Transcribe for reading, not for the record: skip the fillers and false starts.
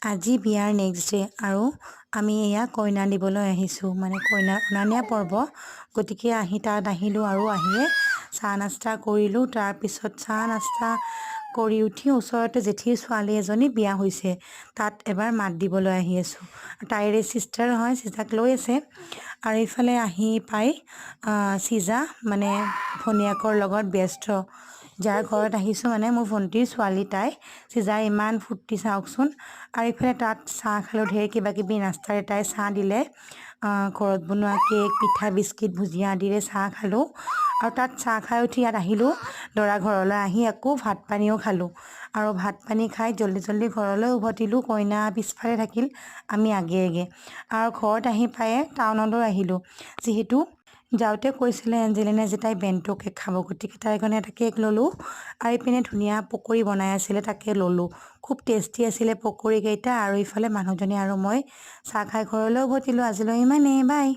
আজি বিয়াৰ next day আৰু আমি এয়া কইনা দিবলৈ আহিছোঁ মানে কইনা অনা নিয়া পৰ্ব গতিকে তাত আহিলোঁ আৰু আহিয়ে চাহ নাস্তা কৰিলোঁ। তাৰপিছত চাহ নাস্তা কৰি উঠি ওচৰতে জেঠীৰ ছোৱালী এজনী বিয়া হৈছে তাত এবাৰ মাত দিবলৈ আহি আছোঁ। তাইৰে চিষ্টাৰ হয়, চিজাক লৈ আছে। আৰু ইফালে আহি পাই চিজা মানে ভনীয়েকৰ লগত ব্যস্ত। যাৰ ঘৰত আহিছোঁ মানে মোৰ ভণ্টিৰ ছোৱালী তাই। চিজাৰ ইমান ফূৰ্তি চাওকচোন। আৰু ইফালে তাত চাহ খালোঁ, ঢেৰ কিবা কিবি নাস্তাৰে তাই চাহ দিলে। ঘৰত বনোৱা কেক, পিঠা, বিস্কিট, ভুজিয়া আদিৰে চাহ খালোঁ। আৰু তাত চাহ খাই উঠি ইয়াত আহিলোঁ দৰা ঘৰলৈ। আহি আকৌ ভাত পানীও খালোঁ আৰু ভাত পানী খাই জল্দি জল্দি ঘৰলৈ উভতিলোঁ। কইনা পিছফালে থাকিল, আমি আগে আৰু ঘৰত আহি পায়ে টাউনলৈ আহিলোঁ। যিহেতু যাওঁতে কৈছিলে এঞ্জেলিনাই যে তাই বেণ্টো কেক খাব, গতিকে তাইৰ কাৰণে এটা কেক ল'লোঁ। আৰু ইপিনে ধুনীয়া পকৰি বনাই আছিলে, তাকে ল'লোঁ। খুব টেষ্টি আছিলে পকৰিকেইটা। আৰু ইফালে মানুহজনী আৰু মই চাহ খাই ঘৰলৈ উভতিলোঁ। আজিলৈ ইমানেই, বাই।